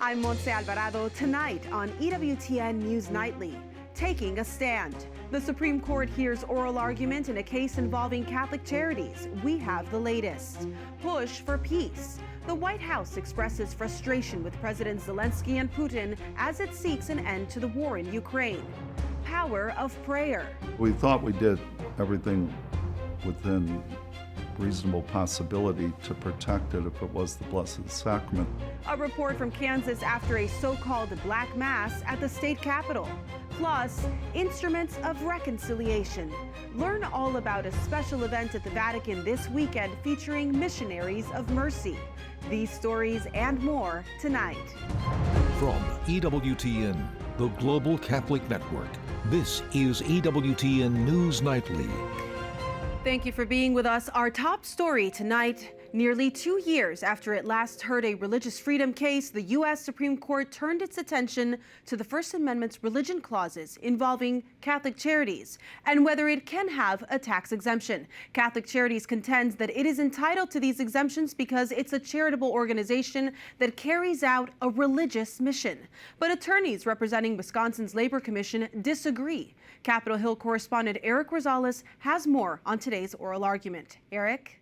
I'm Montse Alvarado. Tonight on EWTN News Nightly, taking a stand. The Supreme Court hears oral argument in a case involving Catholic charities. We have the latest. Push for peace. The White House expresses frustration with President Zelensky and Putin as it seeks an end to the war in Ukraine. Power of prayer. We thought we did everything within reasonable possibility to protect it if it was the Blessed Sacrament. A report from Kansas after a so-called Black Mass at the state capitol. Plus, instruments of reconciliation. Learn all about a special event at the Vatican this weekend featuring Missionaries of Mercy. These stories and more tonight. From EWTN, the Global Catholic Network, this is EWTN News Nightly. Thank you for being with us. Our top story tonight, nearly 2 years after it last heard a religious freedom case, the U.S. Supreme Court turned its attention to the First Amendment's religion clauses involving Catholic charities and whether it can have a tax exemption. Catholic Charities contends that it is entitled to these exemptions because it's a charitable organization that carries out a religious mission. But attorneys representing Wisconsin's Labor Commission disagree. Capitol Hill correspondent Eric Rosales has more on today's oral argument. Eric?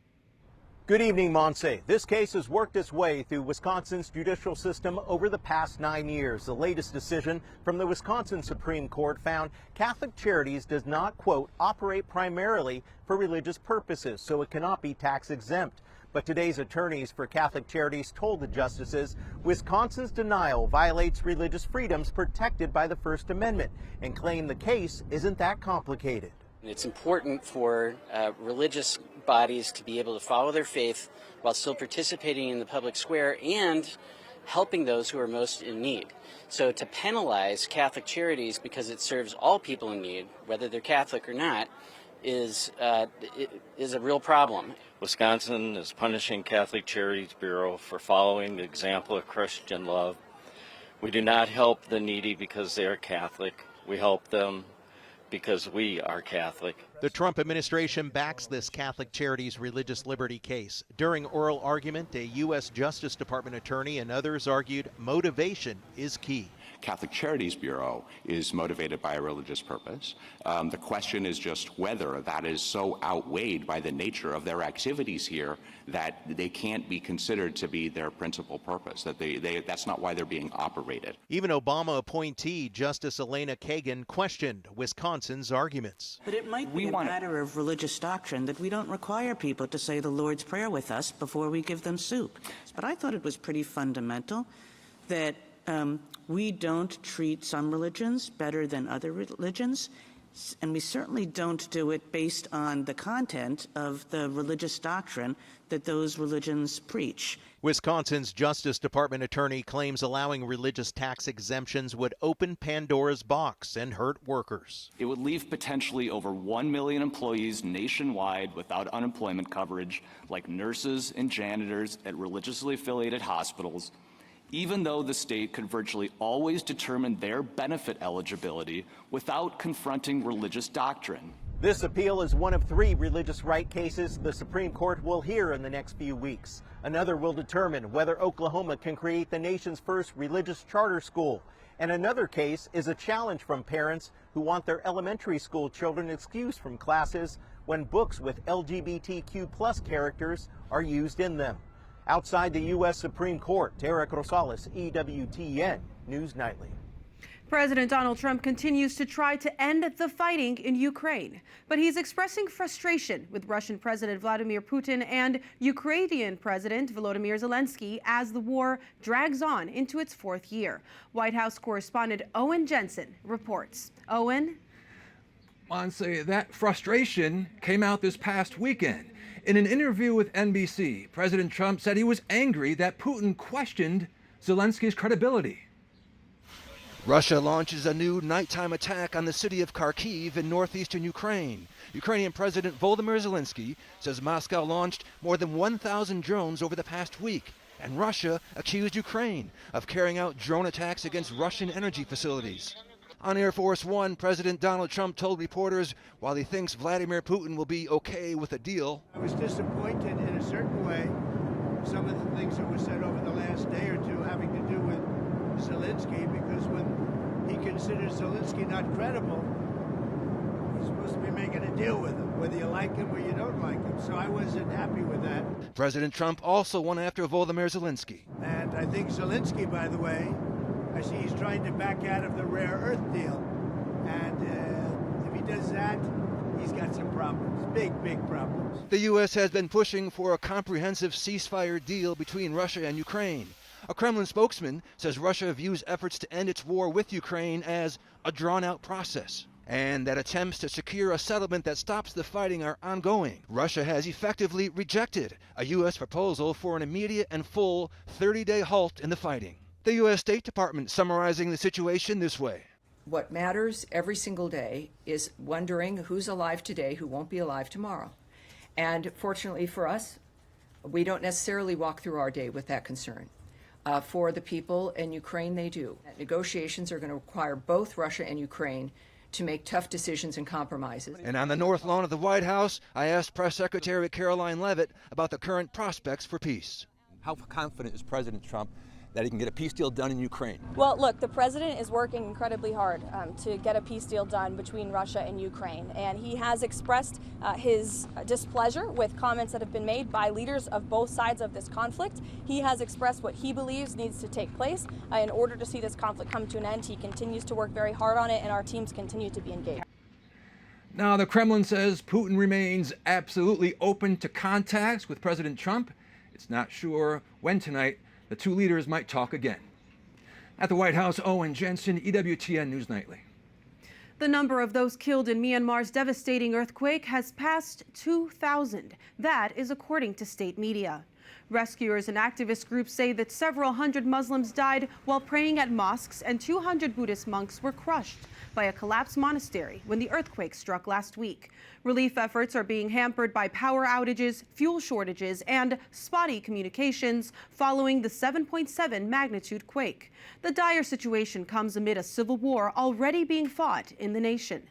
Good evening, Montse. This case has worked its way through Wisconsin's judicial system over the past 9 years. The latest decision from the Wisconsin Supreme Court found Catholic Charities does not, quote, operate primarily for religious purposes, so it cannot be tax exempt. But today's attorneys for Catholic Charities told the justices Wisconsin's denial violates religious freedoms protected by the First Amendment and claim the case isn't that complicated. It's important for religious bodies to be able to follow their faith while still participating in the public square and helping those who are most in need. So to penalize Catholic Charities because it serves all people in need, whether they're Catholic or not, is a real problem. Wisconsin is punishing Catholic Charities Bureau for following the example of Christian love. We do not help the needy because they are Catholic. We help them because we are Catholic. The Trump administration backs this Catholic Charities religious liberty case. During oral argument, a U.S. Justice Department attorney and others argued motivation is key. Catholic Charities Bureau is motivated by a religious purpose. The question is just whether that is so outweighed by the nature of their activities here that they can't be considered to be their principal purpose, that that's not why they're being operated. Even Obama appointee Justice Elena Kagan questioned Wisconsin's arguments. But it might be a matter of religious doctrine that we don't require people to say the Lord's Prayer with us before we give them soup. But I thought it was pretty fundamental that we don't treat some religions better than other religions, and we certainly don't do it based on the content of the religious doctrine that those religions preach. Wisconsin's Justice Department attorney claims allowing religious tax exemptions would open Pandora's box and hurt workers. It would leave potentially over 1 million employees nationwide without unemployment coverage, like nurses and janitors at religiously affiliated hospitals, even though the state could virtually always determine their benefit eligibility without confronting religious doctrine. This appeal is one of 3 religious right cases the Supreme Court will hear in the next few weeks. Another will determine whether Oklahoma can create the nation's first religious charter school. And another case is a challenge from parents who want their elementary school children excused from classes when books with LGBTQ+ characters are used in them. Outside the U.S. Supreme Court, Eric Rosales, EWTN News Nightly. President Donald Trump continues to try to end the fighting in Ukraine, but he's expressing frustration with Russian President Vladimir Putin and Ukrainian President Volodymyr Zelensky as the war drags on into its 4th year. White House correspondent Owen Jensen reports. Owen? Monse, that frustration came out this past weekend. In an interview with NBC, President Trump said he was angry that Putin questioned Zelensky's credibility. Russia launches a new nighttime attack on the city of Kharkiv in northeastern Ukraine. Ukrainian President Volodymyr Zelensky says Moscow launched more than 1,000 drones over the past week, and Russia accused Ukraine of carrying out drone attacks against Russian energy facilities. On Air Force One, President Donald Trump told reporters while he thinks Vladimir Putin will be okay with a deal. I was disappointed in a certain way, some of the things that were said over the last day or two having to do with consider Zelensky not credible, you're supposed to be making a deal with him, whether you like him or you don't like him. So I wasn't happy with that. President Trump also went after Volodymyr Zelensky. And I think Zelensky, by the way, I see he's trying to back out of the rare earth deal. And if he does that, he's got some problems, big problems. The U.S. has been pushing for a comprehensive ceasefire deal between Russia and Ukraine. A Kremlin spokesman says Russia views efforts to end its war with Ukraine as a drawn-out process, and that attempts to secure a settlement that stops the fighting are ongoing. Russia has effectively rejected a U.S. proposal for an immediate and full 30-day halt in the fighting. The U.S. State Department summarizing the situation this way. What matters every single day is wondering who's alive today, who won't be alive tomorrow. And fortunately for us, we don't necessarily walk through our day with that concern. For the people in Ukraine, they do. Negotiations are going to require both Russia and Ukraine to make tough decisions and compromises. And on the North Lawn of the White House, I asked Press Secretary Caroline Leavitt about the current prospects for peace. How confident is President Trump that he can get a peace deal done in Ukraine? Well, look, the president is working incredibly hard to get a peace deal done between Russia and Ukraine. And he has expressed his displeasure with comments that have been made by leaders of both sides of this conflict. He has expressed what he believes needs to take place in order to see this conflict come to an end. He continues to work very hard on it, and our teams continue to be engaged. Now, the Kremlin says Putin remains absolutely open to contacts with President Trump. It's not sure when tonight the two leaders might talk again. At the White House, Owen Jensen, EWTN News Nightly. The number of those killed in Myanmar's devastating earthquake has passed 2,000. That is according to state media. Rescuers and activist groups say that several hundred Muslims died while praying at mosques, and 200 Buddhist monks were crushed by a collapsed monastery when the earthquake struck last week. Relief efforts are being hampered by power outages, fuel shortages, and spotty communications following the 7.7 magnitude quake. The dire situation comes amid a civil war already being fought in the nation.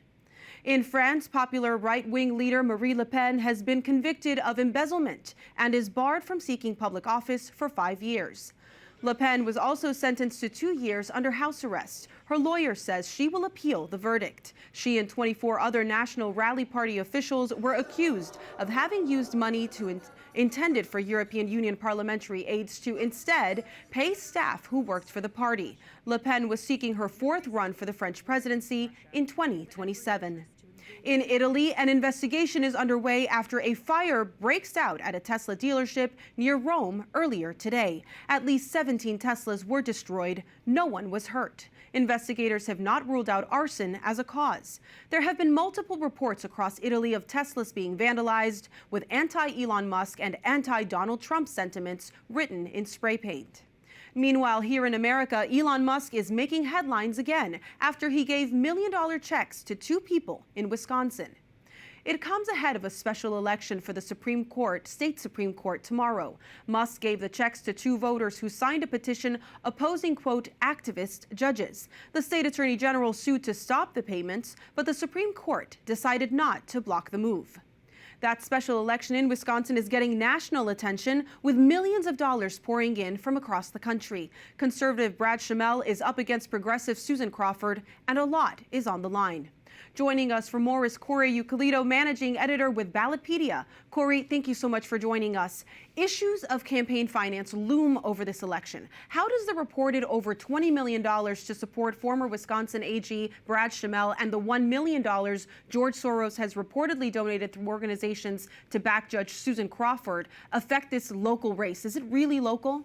In France, popular right-wing leader Marine Le Pen has been convicted of embezzlement and is barred from seeking public office for 5 years. Le Pen was also sentenced to 2 years under house arrest. Her lawyer says she will appeal the verdict. She and 24 other National Rally Party officials were accused of having used money intended for European Union parliamentary aides to instead pay staff who worked for the party. Le Pen was seeking her 4th run for the French presidency in 2027. In Italy, an investigation is underway after a fire breaks out at a Tesla dealership near Rome earlier today. At least 17 Teslas were destroyed. No one was hurt. Investigators have not ruled out arson as a cause. There have been multiple reports across Italy of Teslas being vandalized with anti-Elon Musk and anti-Donald Trump sentiments written in spray paint. Meanwhile, here in America, Elon Musk is making headlines again after he gave million-dollar checks to 2 people in Wisconsin. It comes ahead of a special election for the Supreme Court, state Supreme Court, tomorrow. Musk gave the checks to 2 voters who signed a petition opposing, quote, activist judges. The state attorney general sued to stop the payments, but the Supreme Court decided not to block the move. That special election in Wisconsin is getting national attention, with millions of dollars pouring in from across the country. Conservative Brad Schimel is up against progressive Susan Crawford, and a lot is on the line. Joining us for more is Corey Euclid, managing editor with Ballotpedia. Corey, thank you so much for joining us. Issues of campaign finance loom over this election. How does the reported over $20 million to support former Wisconsin AG Brad Schimel and the $1 million George Soros has reportedly donated through organizations to back Judge Susan Crawford affect this local race? Is it really local?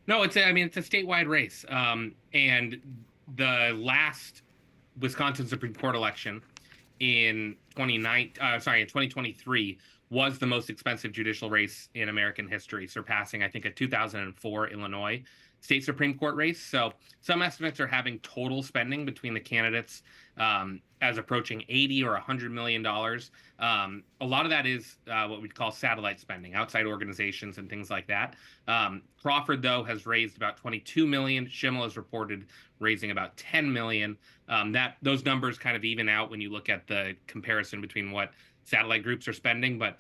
No, it's a statewide race. And the last Wisconsin Supreme Court election in 2023 was the most expensive judicial race in American history, surpassing, I think, a 2004 Illinois state Supreme Court race. So some estimates are having total spending between the candidates as approaching $80 or $100 million. A lot of that is what we'd call satellite spending, outside organizations and things like that. Crawford, though, has raised about $22 million. Schimel has reported raising about $10 million. Those numbers kind of even out when you look at the comparison between what satellite groups are spending. But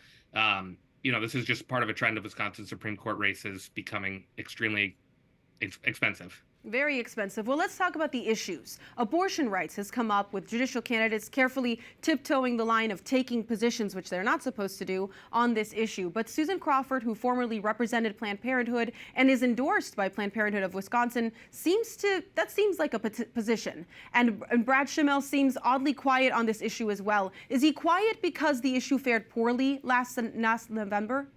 this is just part of a trend of Wisconsin Supreme Court races becoming extremely expensive. Very expensive. Well, let's talk about the issues. Abortion rights has come up with judicial candidates carefully tiptoeing the line of taking positions, which they're not supposed to do, on this issue. But Susan Crawford, who formerly represented Planned Parenthood and is endorsed by Planned Parenthood of Wisconsin, seems like a position. And Brad Schimmel seems oddly quiet on this issue as well. Is he quiet because the issue fared poorly last November?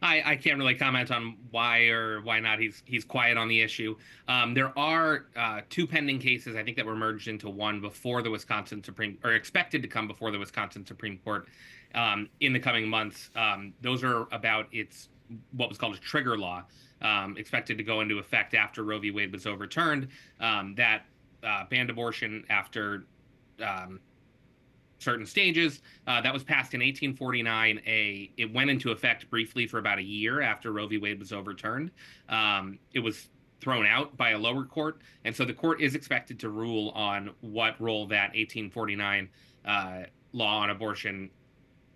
I can't really comment on why or why not he's quiet on the issue. There are two pending cases, I think, that were merged into one before the Wisconsin Supreme, or expected to come before the Wisconsin Supreme Court in the coming months. Those are about what was called a trigger law, expected to go into effect after Roe v. Wade was overturned, that banned abortion after certain stages. That was passed in 1849. It went into effect briefly for about a year after Roe v. Wade was overturned. It was thrown out by a lower court, and so the court is expected to rule on what role that 1849 law on abortion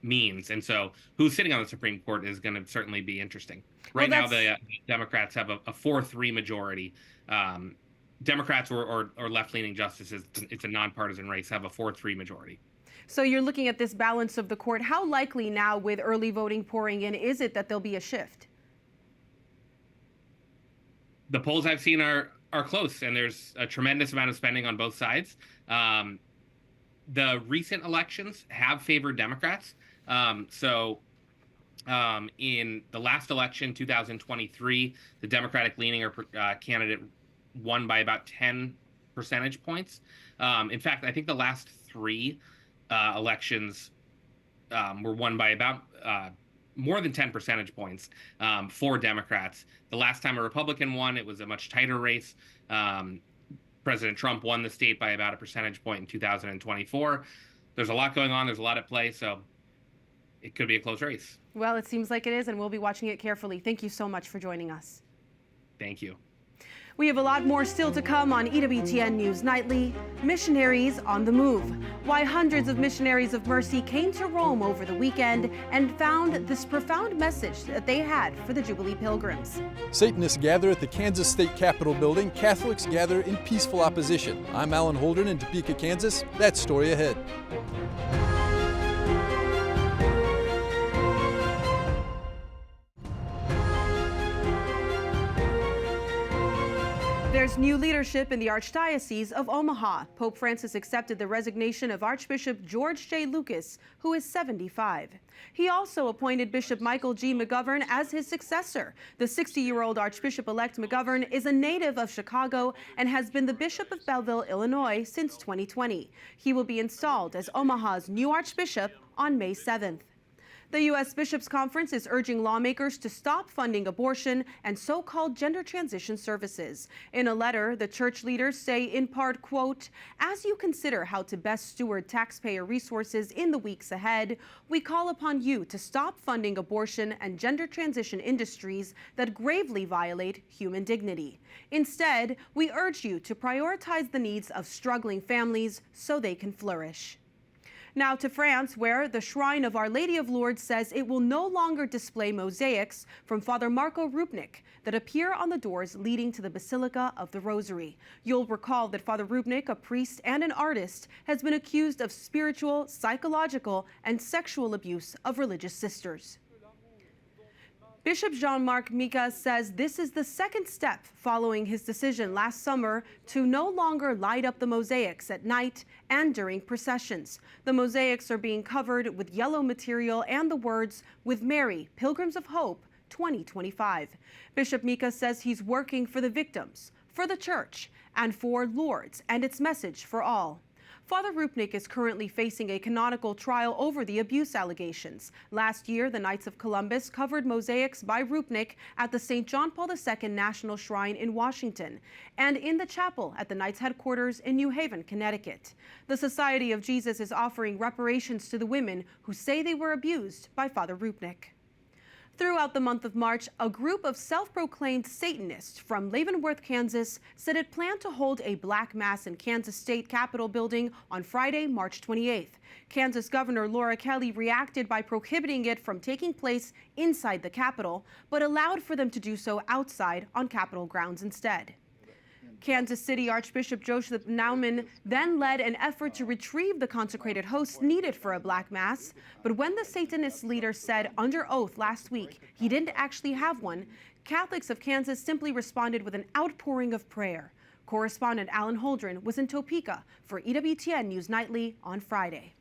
means. And so who's sitting on the Supreme Court is going to certainly be interesting. Right now, the Democrats have a 4-3 majority. Democrats or left-leaning justices, it's a nonpartisan race, have a 4-3 majority. So you're looking at this balance of the court. How likely now, with early voting pouring in, is it that there'll be a shift? The polls I've seen are close, and there's a tremendous amount of spending on both sides. The recent elections have favored Democrats. In the last election, 2023, the Democratic-leaning candidate won by about 10 percentage points. In fact, I think the last three elections were won by about more than 10 percentage points for Democrats. The last time a Republican won, it was a much tighter race. President Trump won the state by about a percentage point in 2024. There's a lot going on. There's a lot at play, so it could be a close race. Well, it seems like it is, and we'll be watching it carefully. Thank you so much for joining us. Thank you. We have a lot more still to come on EWTN News Nightly. Missionaries on the move. Why hundreds of Missionaries of Mercy came to Rome over the weekend and found this profound message that they had for the Jubilee pilgrims. Satanists gather at the Kansas State Capitol building. Catholics gather in peaceful opposition. I'm Alan Holden in Topeka, Kansas. That story ahead. There's new leadership in the Archdiocese of Omaha. Pope Francis accepted the resignation of Archbishop George J. Lucas, who is 75. He also appointed Bishop Michael G. McGovern as his successor. The 60-year-old Archbishop-elect McGovern is a native of Chicago and has been the Bishop of Belleville, Illinois since 2020. He will be installed as Omaha's new Archbishop on May 7th. The U.S. Bishops' Conference is urging lawmakers to stop funding abortion and so-called gender transition services. In a letter, the church leaders say in part, quote, "As you consider how to best steward taxpayer resources in the weeks ahead, we call upon you to stop funding abortion and gender transition industries that gravely violate human dignity. Instead, we urge you to prioritize the needs of struggling families so they can flourish." Now to France, where the Shrine of Our Lady of Lourdes says it will no longer display mosaics from Father Marco Rupnik that appear on the doors leading to the Basilica of the Rosary. You'll recall that Father Rupnik, a priest and an artist, has been accused of spiritual, psychological, and sexual abuse of religious sisters. Bishop Jean-Marc Mika says this is the second step following his decision last summer to no longer light up the mosaics at night and during processions. The mosaics are being covered with yellow material and the words, "With Mary, Pilgrims of Hope, 2025. Bishop Mika says he's working for the victims, for the church, and for Lourdes and its message for all. Father Rupnik is currently facing a canonical trial over the abuse allegations. Last year, the Knights of Columbus covered mosaics by Rupnik at the St. John Paul II National Shrine in Washington and in the chapel at the Knights headquarters in New Haven, Connecticut. The Society of Jesus is offering reparations to the women who say they were abused by Father Rupnik. Throughout the month of March, a group of self-proclaimed Satanists from Leavenworth, Kansas, said it planned to hold a black mass in Kansas State Capitol building on Friday, March 28th. Kansas Governor Laura Kelly reacted by prohibiting it from taking place inside the Capitol, but allowed for them to do so outside on Capitol grounds instead. Kansas City Archbishop Joseph Naumann then led an effort to retrieve the consecrated hosts needed for a Black Mass. But when the Satanist leader said under oath last week he didn't actually have one, Catholics of Kansas simply responded with an outpouring of prayer. Correspondent Alan Holdren was in Topeka for EWTN News Nightly on Friday.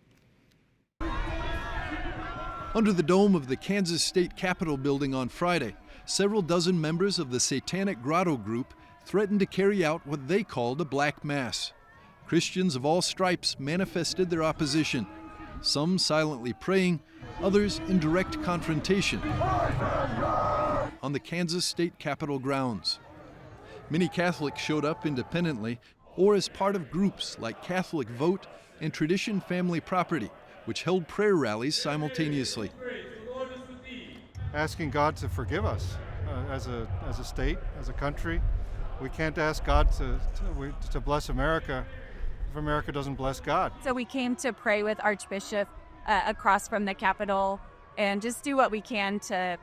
Under the dome of the Kansas State Capitol building on Friday, several dozen members of the Satanic Grotto group threatened to carry out what they called a Black Mass. Christians of all stripes manifested their opposition, some silently praying, others in direct confrontation on the Kansas State Capitol grounds. Many Catholics showed up independently or as part of groups like Catholic Vote and Tradition Family Property, which held prayer rallies simultaneously. Asking God to forgive us as a state, as a country. We can't ask God to bless America if America doesn't bless God. So we came to pray with Archbishop across from the Capitol and just do what we can to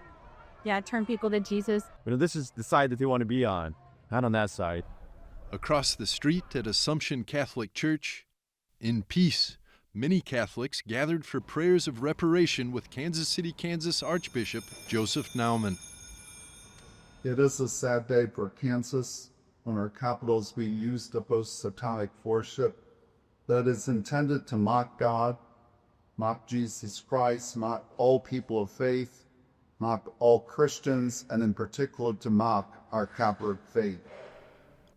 turn people to Jesus. But this is the side that they want to be on, not on that side. Across the street at Assumption Catholic Church, in peace, many Catholics gathered for prayers of reparation with Kansas City, Kansas Archbishop Joseph Naumann. It is a sad day for Kansas when our capital is being used to boast satanic worship that is intended to mock God, mock Jesus Christ, mock all people of faith, mock all Christians, and in particular to mock our Catholic faith.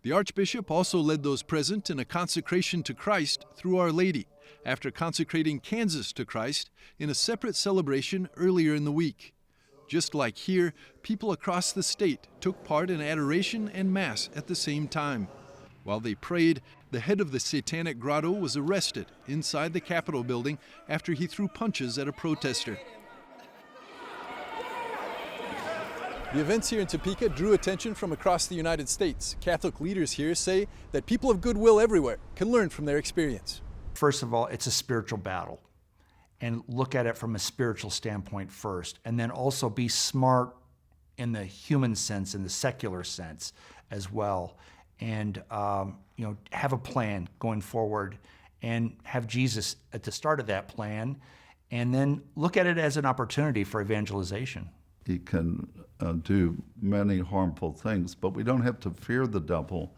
The Archbishop also led those present in a consecration to Christ through Our Lady, after consecrating Kansas to Christ in a separate celebration earlier in the week. Just like here, people across the state took part in adoration and Mass at the same time. While they prayed, the head of the Satanic Grotto was arrested inside the Capitol building after he threw punches at a protester. The events here in Topeka drew attention from across the United States. Catholic leaders here say that people of goodwill everywhere can learn from their experience. First of all, it's a spiritual battle, and look at it from a spiritual standpoint first, and then also be smart in the human sense, in the secular sense as well, and have a plan going forward, and have Jesus at the start of that plan, and then look at it as an opportunity for evangelization. He can do many harmful things, but we don't have to fear the devil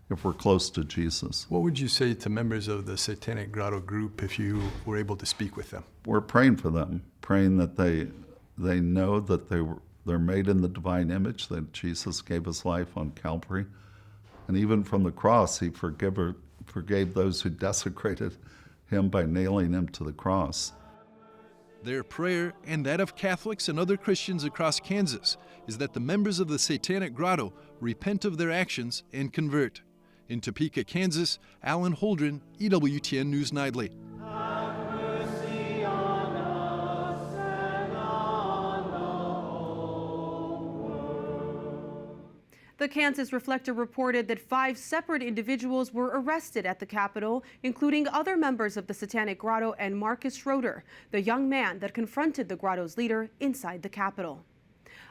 if we're close to Jesus. What would you say to members of the Satanic Grotto group if you were able to speak with them? We're praying for them, praying that they know that they're made in the divine image, that Jesus gave his life on Calvary. And even from the cross, he forgave those who desecrated him by nailing him to the cross. Their prayer, and that of Catholics and other Christians across Kansas, is that the members of the Satanic Grotto repent of their actions and convert. In Topeka, Kansas, Alan Holdren, EWTN News Nightly. The Kansas Reflector reported that 5 separate individuals were arrested at the Capitol, including other members of the Satanic Grotto and Marcus Schroeder, the young man that confronted the Grotto's leader inside the Capitol.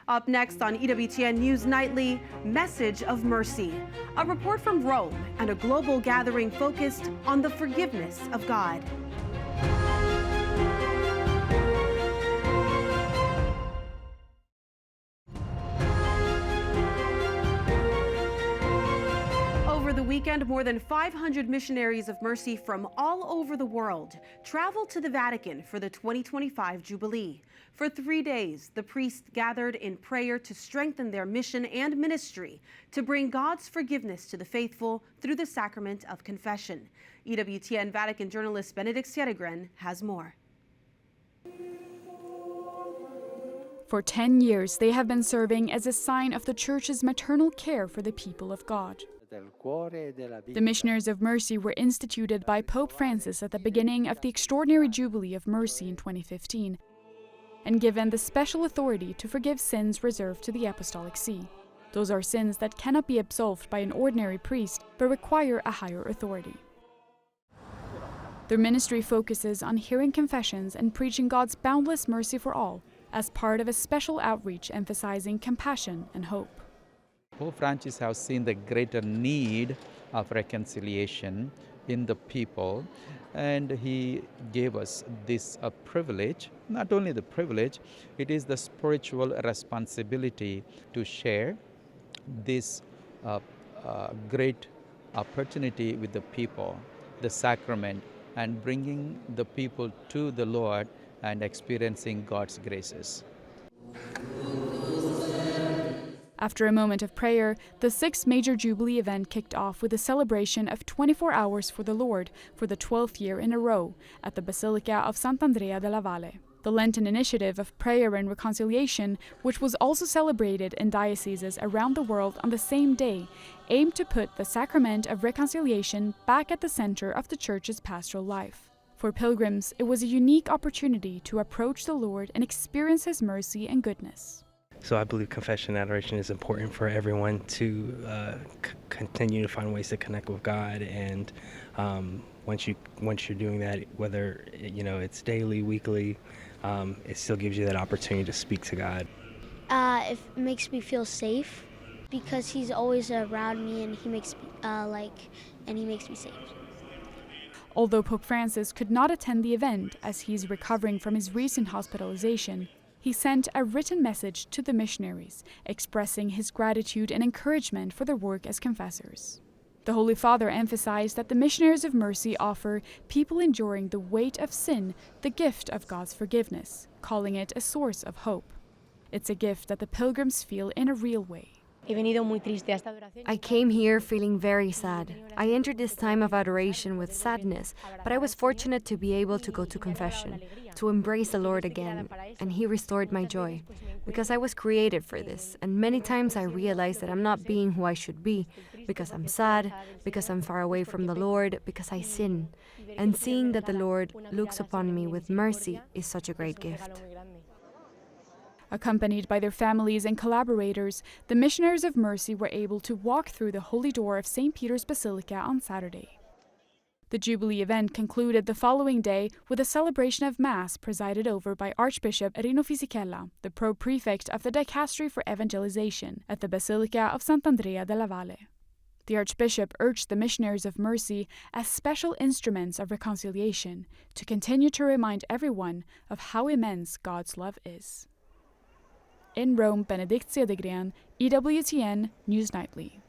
Up next on EWTN News Nightly, Message of Mercy, a report from Rome and a global gathering focused on the forgiveness of God. Over the weekend, more than 500 missionaries of mercy from all over the world traveled to the Vatican for the 2025 Jubilee. For 3 days, the priests gathered in prayer to strengthen their mission and ministry to bring God's forgiveness to the faithful through the sacrament of confession. EWTN Vatican journalist Benedict Sierregren has more. For 10 years, they have been serving as a sign of the Church's maternal care for the people of God. The Missionaries of Mercy were instituted by Pope Francis at the beginning of the extraordinary Jubilee of Mercy in 2015 and given the special authority to forgive sins reserved to the Apostolic See. Those are sins that cannot be absolved by an ordinary priest but require a higher authority. Their ministry focuses on hearing confessions and preaching God's boundless mercy for all as part of a special outreach emphasizing compassion and hope. Pope Francis has seen the greater need of reconciliation in the people, and he gave us this privilege. Not only the privilege, it is the spiritual responsibility to share this great opportunity with the people, the sacrament, and bringing the people to the Lord and experiencing God's graces. After a moment of prayer, the 6th major Jubilee event kicked off with a celebration of 24 hours for the Lord for the 12th year in a row at the Basilica of Sant'Andrea della Valle. The Lenten initiative of prayer and reconciliation, which was also celebrated in dioceses around the world on the same day, aimed to put the sacrament of reconciliation back at the center of the Church's pastoral life. For pilgrims, it was a unique opportunity to approach the Lord and experience His mercy and goodness. So I believe confession and adoration is important for everyone to continue to find ways to connect with God. And once you're doing that, whether it's daily, weekly, it still gives you that opportunity to speak to God. It makes me feel safe because He's always around me, and He makes me safe. Although Pope Francis could not attend the event as he's recovering from his recent hospitalization, he sent a written message to the missionaries, expressing his gratitude and encouragement for their work as confessors. The Holy Father emphasized that the Missionaries of Mercy offer people enduring the weight of sin the gift of God's forgiveness, calling it a source of hope. It's a gift that the pilgrims feel in a real way. I came here feeling very sad. I entered this time of adoration with sadness, but I was fortunate to be able to go to confession, to embrace the Lord again, and He restored my joy, because I was created for this, and many times I realized that I'm not being who I should be, because I'm sad, because I'm far away from the Lord, because I sin, and seeing that the Lord looks upon me with mercy is such a great gift. Accompanied by their families and collaborators, the Missionaries of Mercy were able to walk through the Holy Door of St. Peter's Basilica on Saturday. The Jubilee event concluded the following day with a celebration of Mass presided over by Archbishop Rino Fisichella, the pro-prefect of the Dicastery for Evangelization, at the Basilica of Sant'Andrea della Valle. The Archbishop urged the Missionaries of Mercy, as special instruments of reconciliation, to continue to remind everyone of how immense God's love is. In Rome, Benedict Cedegren, EWTN News Nightly.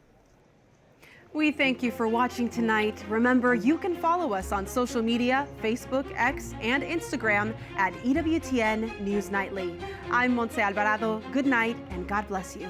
We thank you for watching tonight. Remember, you can follow us on social media, Facebook, X, and Instagram at EWTN News Nightly. I'm Montse Alvarado. Good night, and God bless you.